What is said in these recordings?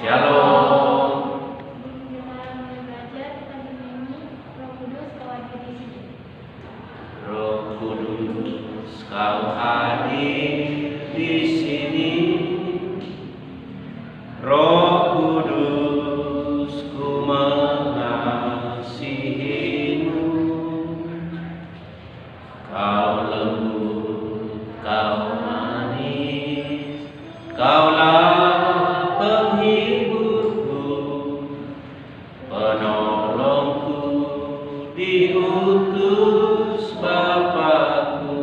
Shalom. Dalam belajar kita bernyanyi Roh Kudus kau hadir di sini. Roh Kudus, kau hadir di sini. Roh Kudus, ku mengasihimu. Kau lembut, kau manis, kaulah penghiburku, penolongku, diutus Bapakku.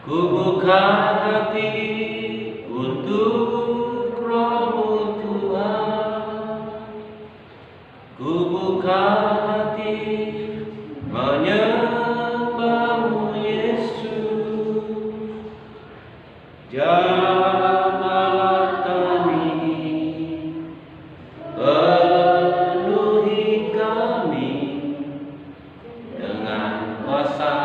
Ku buka hati untuk Roh-Mu Tuhan. Ku buka hati menyembah-Mu Yesus. Jamalah kami, penuhi kami dengan kuasa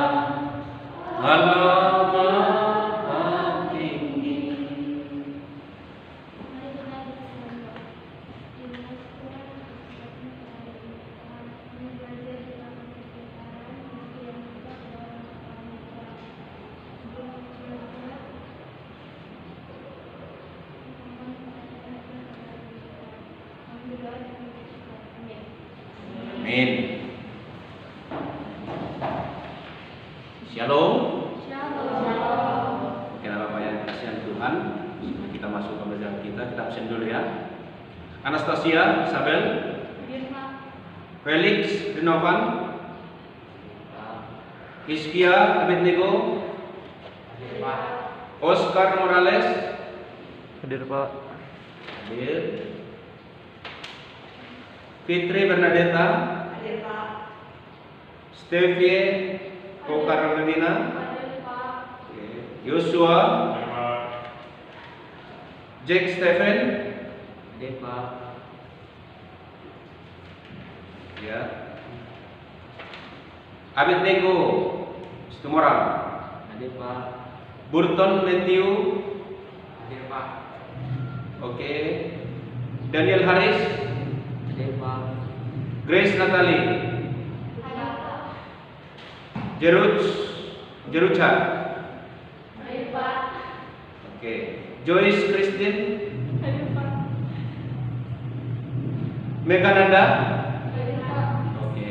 Allah Maha Tinggi. Mari kita berdoa. Kami belajar dalam perkataan yang kita dalam Amin. Shalom. Oke, Bapak yang dikasihi Tuhan, sebelum kita masuk ke pelajaran kita absen dulu ya. Anastasia, Isabel, Felix, Rinovan, Hizkia, Abednego, Oscar Morales, Hadir Pak. hadir. Fitri Bernadetta, Stevie Kokarolina, Yosua, Jack Stephen, ya, Abednego, Stumorang, Burton Matthew, oke, Daniel Haris, Grace Natalie, Jerucha, oke, Joyce Christine, Megananda, oke.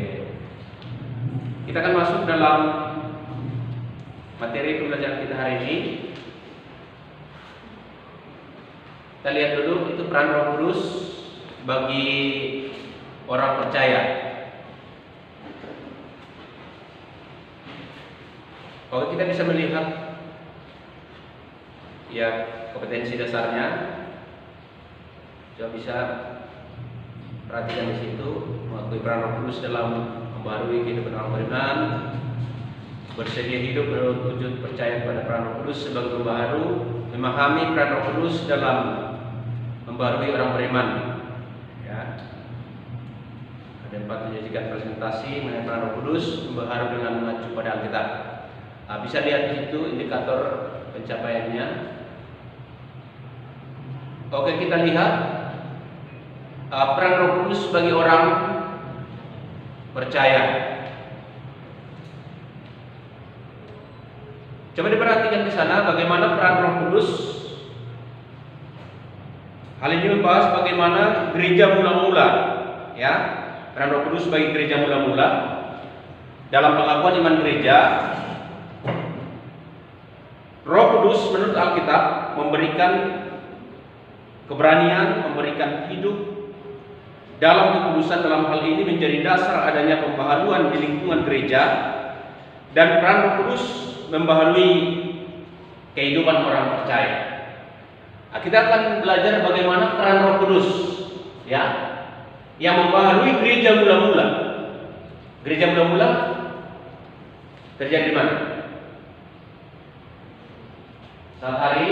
Kita akan masuk dalam materi pembelajaran kita hari ini. Kita lihat dulu itu peran Roh Kudus bagi orang percaya. Kalau kita bisa melihat ya kompetensi dasarnya, coba bisa perhatikan di situ, mengakui peran Roh Kudus dalam membaharui kehidupan orang beriman, bersedia hidup berwujud percaya kepada peran Roh Kudus sebagai pembaharu, memahami peran Roh Kudus dalam membaharui orang beriman. Ya. Ada 4 menyajikan presentasi mengenai peran Roh Kudus membaharu dengan mengacu pada Alkitab. Nah, bisa lihat di situ indikator pencapaiannya. Oke, kita lihat peran Roh Kudus bagi orang percaya. Coba diperhatikan di sana bagaimana peran Roh Kudus. Hal ini membahas bagaimana gereja mula-mula, ya, peran Roh Kudus bagi gereja mula-mula dalam pengakuan iman gereja. Roh Kudus menurut Alkitab memberikan keberanian, memberikan hidup dalam kekudusan. Dalam hal ini menjadi dasar adanya pembaharuan di lingkungan gereja, dan peran Roh Kudus membaharui kehidupan orang percaya. Nah, kita akan belajar bagaimana peran Roh Kudus, ya, yang membaharui gereja mula-mula. Gereja mula-mula terjadi di mana? Saat hari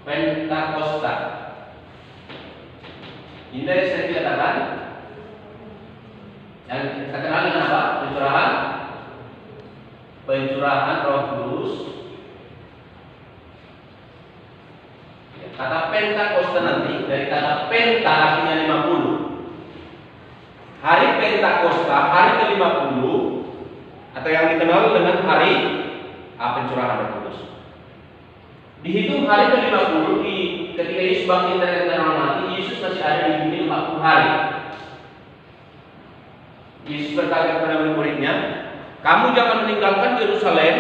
Pentakosta. Ini saya katakan yang kita kenal dengan apa? Pencurahan Roh Kudus Kata Pentakosta nanti dari kata Penta artinya 50. Hari Pentakosta, hari ke-50 atau yang dikenal dengan hari pencurahan Roh Kudus. Dihitung hari ke-50 ketika Yesus bangkit dari antara mati, Yesus masih ada di dunia 40 hari. Yesus berkata kepada murid-muridnya, kamu jangan meninggalkan Yerusalem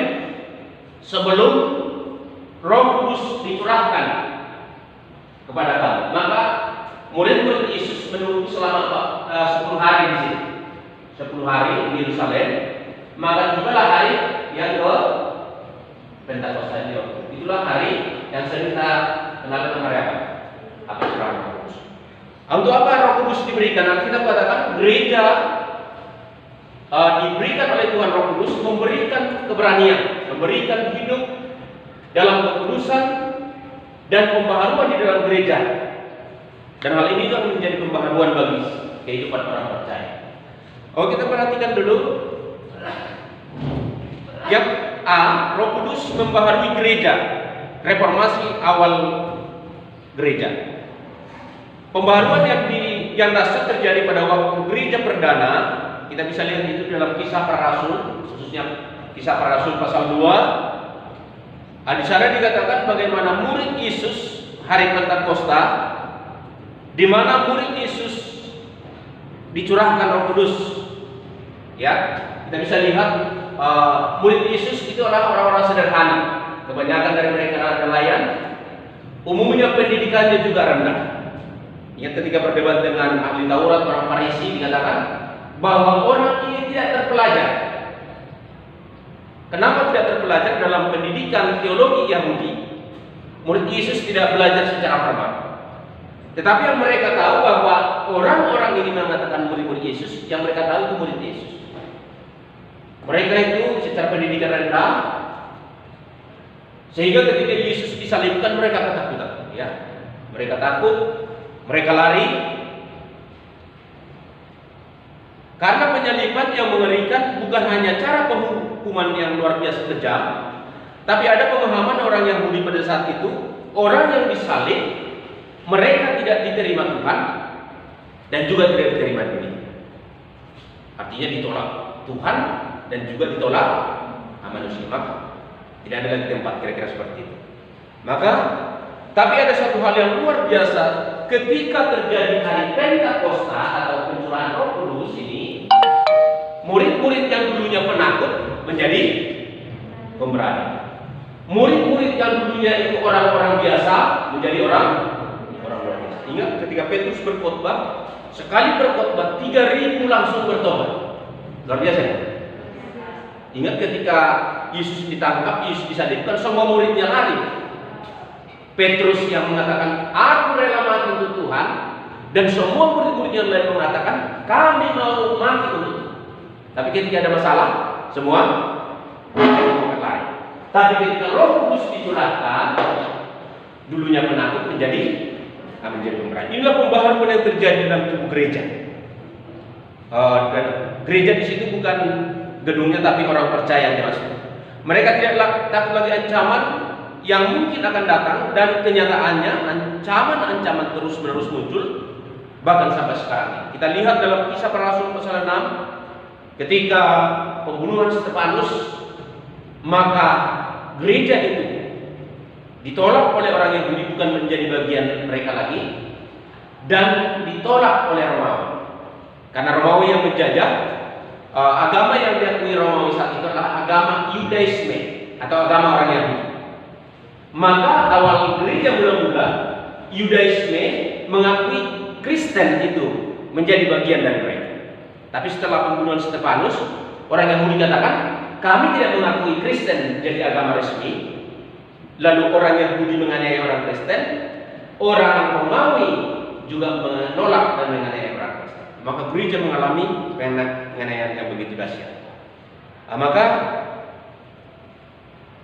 sebelum Roh Kudus dicurahkan kepada kamu. Maka murid-murid Yesus menunggu selama 10 hari di sini. 10 hari di Yerusalem. Maka tibalah hari yang ke Pentakosta itu. Itulah hari yang sering kita kenal dengan hari apa? Apa curahan Roh Kudus. Untuk apa Roh Kudus diberikan? Kita katakan gereja diberikan oleh Tuhan Roh Kudus, memberikan keberanian, memberikan hidup dalam kekudusan dan pembaharuan di dalam gereja. Dan hal ini juga menjadi pembaharuan bagi kehidupan orang percaya. Kalau kita perhatikan dulu, yang A, Roh Kudus membaharui gereja, reformasi awal gereja. Pembaharuan yang dahsyat terjadi pada waktu gereja perdana, kita bisa lihat itu dalam Kisah Para Rasul, khususnya Kisah Para Rasul pasal 2. Di sana dikatakan bagaimana murid Yesus hari Pentakosta, di mana murid Yesus dicurahkan Roh Kudus. Ya, kita bisa lihat murid Yesus itu adalah orang-orang sederhana. Kebanyakan dari mereka adalah nelayan. Umumnya pendidikannya juga rendah. Ingat ketika berdebat dengan ahli Taurat, orang Farisi, dikatakan bahwa orang ini tidak terpelajar. Kenapa tidak terpelajar? Dalam pendidikan teologi Yahudi, murid Yesus tidak belajar secara formal. Tetapi yang mereka tahu bahwa orang-orang ini mengatakan murid-murid Yesus, yang mereka tahu itu murid Yesus. Mereka itu secara pendidikan rendah, sehingga ketika Yesus disalibkan mereka ketakutan. Ya, mereka takut, mereka lari. Karena penyaliban yang mengerikan bukan hanya cara penghukuman yang luar biasa kejam, tapi ada pemahaman orang Yahudi pada saat itu, orang yang disalib, mereka tidak diterima Tuhan dan juga tidak diterima diri. Artinya ditolak Tuhan dan juga ditolak manusia. Maka tidak ada lagi tempat, kira-kira seperti itu. Maka, tapi ada satu hal yang luar biasa ketika terjadi hari Pentakosta atau pencurahan Roh Kudus ini. Murid-murid yang dulunya penakut menjadi pemberani. Murid-murid yang dulunya itu orang-orang biasa menjadi orang-orang biasa. Ingat ketika Petrus berkhotbah, sekali berkhotbah 3.000 langsung bertobat. Luar biasa ya? Ingat ketika Yesus ditangkap, Yesus disalibkan, semua muridnya lari. Petrus yang mengatakan, aku rela mati untuk Tuhan, dan semua murid-murid yang lain mengatakan, kami mau mati untuk Tuhan. Tapi ketika ada masalah, semua lari. Tapi ketika Roh Kudus dicurahkan, dulunya penakut menjadi pemberani. Inilah pembaharuan yang terjadi dalam tubuh gereja. Dan gereja di situ bukan gedungnya, tapi orang percaya yang masuk. Mereka tidak takut lagi ancaman yang mungkin akan datang, dan kenyataannya ancaman-ancaman terus-menerus muncul bahkan sampai sekarang. Kita lihat dalam Kisah Para Rasul pasal 6. Ketika pembunuhan Stefanus, maka gereja itu ditolak oleh orang Yahudi, bukan menjadi bagian mereka lagi, dan ditolak oleh Romawi. Karena Romawi yang menjajah, agama yang diakui Romawi saat itu adalah agama Yudaisme atau agama orang Yahudi. Maka awal gereja mula-mula Yudaisme mengakui Kristen itu menjadi bagian dari mereka. Tapi setelah pembunuhan Stefanus, orang Yahudi katakan, kami tidak mengakui Kristen jadi agama resmi. Lalu orang Yahudi menganiaya orang Kristen, orang Romawi juga menolak dan menganiaya orang Kristen. Maka gereja mengalami penganiayaan yang begitu dahsyat.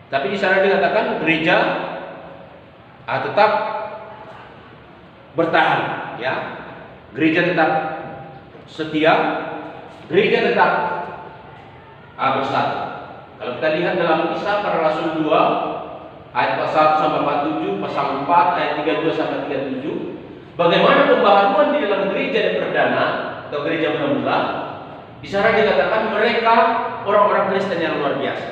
Tapi di sana dikatakan gereja tetap bertahan, ya. Gereja tetap setia. Gereja tetap bersatu. Kalau kita lihat dalam Kisah Para Rasul 2 ayat 1 sampai 47, pasal 4 ayat 32 sampai 37. Bagaimana pembaharuan di dalam gereja perdana atau gereja mula-mula. Di sana dikatakan mereka orang-orang Kristen yang luar biasa.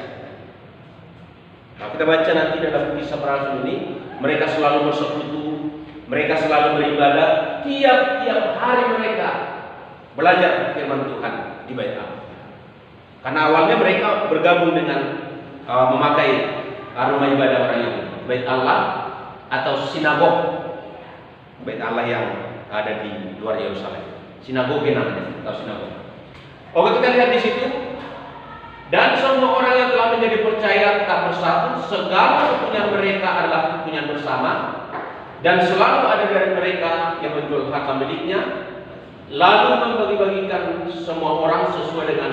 Nah, kita baca nanti dalam kisah para rasul ini, mereka selalu bersekutu, mereka selalu beribadah, tiap-tiap hari mereka belajar firman Tuhan di bait Allah. Karena awalnya mereka bergabung dengan memakai rumah ibadah orang Yahudi, bait Allah atau sinagog, bait Allah yang ada di luar Yerusalem. Sinagoge namanya, atau sinagog. Oke, kita lihat di situ. Dan semua orang yang telah menjadi percaya tetap bersatu, segala kepunyaan mereka adalah kepunyaan bersama, dan selalu ada dari mereka yang menjual harta miliknya, lalu membagi-bagikan semua orang sesuai dengan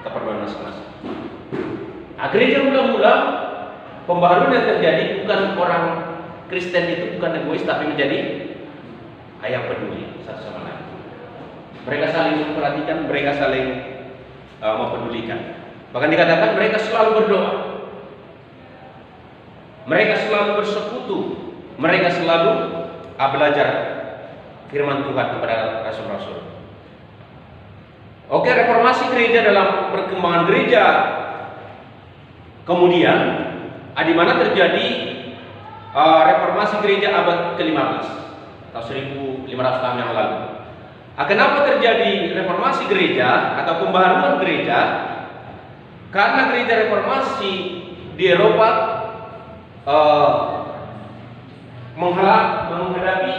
keperluan masing-masing. Nah, gereja mula-mula pembaharuan yang terjadi bukan orang Kristen itu bukan egois, tapi menjadi ayah peduli satu sama lain. Mereka saling memperhatikan, mereka saling mempedulikan. Bahkan dikatakan mereka selalu berdoa, mereka selalu bersekutu, mereka selalu belajar firman Tuhan kepada rasul-rasul. Oke, reformasi gereja dalam perkembangan gereja kemudian di mana terjadi reformasi gereja abad ke-15 atau 1500 tahun yang lalu. Kenapa terjadi reformasi gereja atau pembaharuan gereja? Karena gereja reformasi di Eropa menghadapi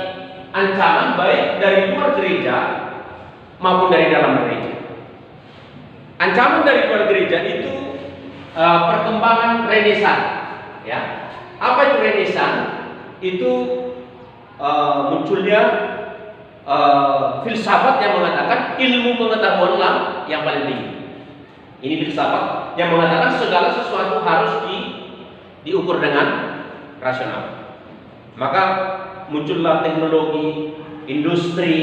ancaman baik dari luar gereja maupun dari dalam gereja. Ancaman dari luar gereja itu perkembangan Renaissance, ya. Apa itu Renaissance? Itu munculnya filsafat yang mengatakan ilmu pengetahuanlah yang paling tinggi. Ini filsafat yang mengatakan segala sesuatu harus diukur dengan rasional. Maka muncullah teknologi, industri,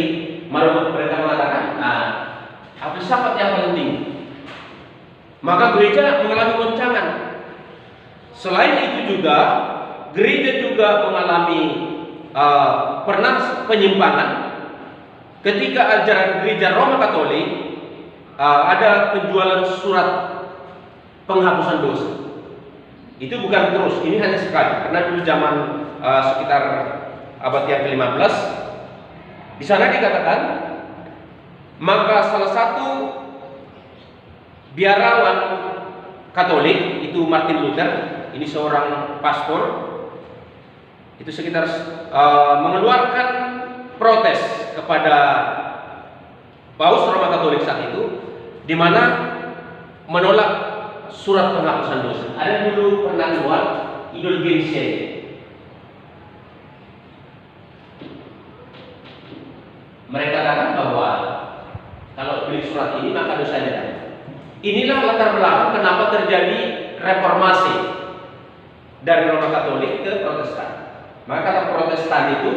mereka mengatakan, filsafat yang paling tinggi. Maka gereja mengalami goncangan. Selain itu juga, gereja juga mengalami pernah penyimpangan ketika ajaran gereja Roma Katolik ada penjualan surat penghapusan dosa. Itu bukan terus, ini hanya sekali. Karena dulu zaman sekitar abad yang ke-15, di sana dikatakan, maka salah satu biarawan Katolik itu Martin Luther, ini seorang pastor, itu sekitar mengeluarkan protes kepada Paus Roma Katolik saat itu, di mana menolak surat penghapusan dosa. Ada dulu pernah keluar indulgensia. Mereka katakan bahwa kalau beli surat ini maka dosanya ada. Inilah latar belakang kenapa terjadi reformasi dari Roma Katolik ke Protestan. Maka kata Protestan itu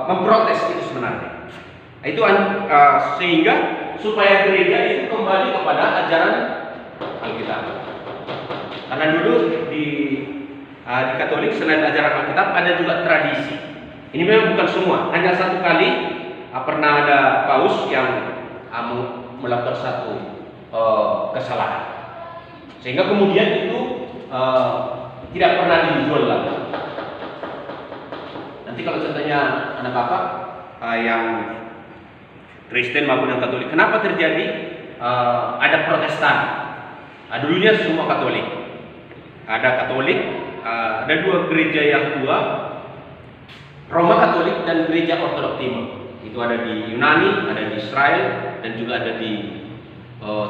memprotes itu sebenarnya. Itu sehingga supaya gereja itu kembali kepada ajaran Alkitab. Karena dulu di Katolik selain ajaran Alkitab ada juga tradisi. Ini memang bukan semua. Hanya satu kali pernah ada paus yang melakukan satu kesalahan, sehingga kemudian itu tidak pernah dijual lagi. Nanti kalau contohnya anak bapak yang Kristen maupun yang Katolik, kenapa terjadi ada Protestan? Dulunya semua Katolik, ada Katolik, ada dua gereja yang tua, Roma Katolik dan gereja Ortodok Timur. Itu ada di Yunani, ada di Israel, dan juga ada di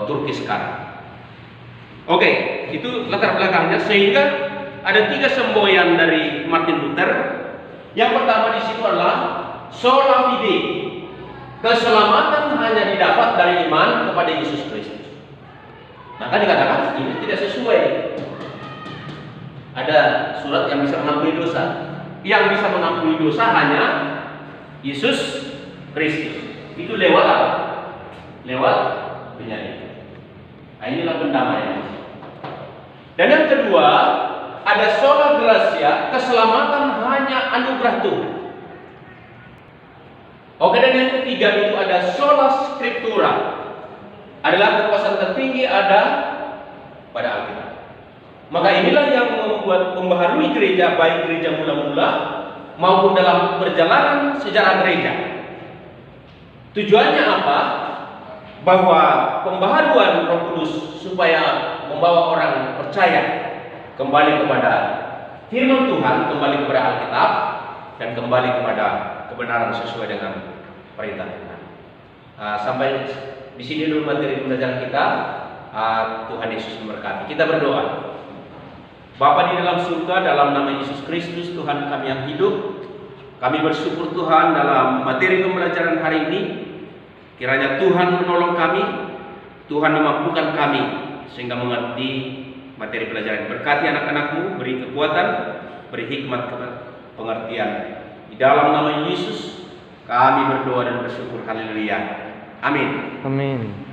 Turki sekarang. Oke, itu latar belakangnya. Sehingga ada 3 semboyan dari Martin Luther. Yang pertama di situ adalah sola fide, keselamatan hanya didapat dari iman kepada Yesus Kristus. Maka dikatakan ini tidak sesuai. Ada surat yang bisa mengampuni dosa. Yang bisa mengampuni dosa hanya Yesus Kristus. Itu lewat apa? Lewat penyaringan. Inilah pendamaian. Dan yang kedua, ada sola gratia, keselamatan hanya anugerah Tuhan. Oke, dan yang ketiga itu ada sola scriptura, adalah kekuasaan tertinggi ada pada Alkitab. Maka inilah yang membuat pembaharui gereja, baik gereja mula-mula maupun dalam perjalanan sejarah gereja. Tujuannya apa? Bahwa pembaharuan Roh Kudus supaya membawa orang percaya kembali kepada firman Tuhan, kembali kepada Alkitab, dan kembali kepada kebenaran sesuai dengan perintah Tuhan. Sampai di sini dulu materi pembelajaran kita. Tuhan Yesus memberkati. Kita berdoa. Bapa di dalam surga, dalam nama Yesus Kristus Tuhan kami yang hidup, kami bersyukur Tuhan dalam materi pembelajaran hari ini. Kiranya Tuhan menolong kami, Tuhan memampukan kami sehingga mengerti materi pelajaran. Berkati anak-anak-Mu, beri kekuatan, beri hikmat pengertian. Di dalam nama Yesus kami berdoa dan bersyukur. Haleluya. Amin. Amin.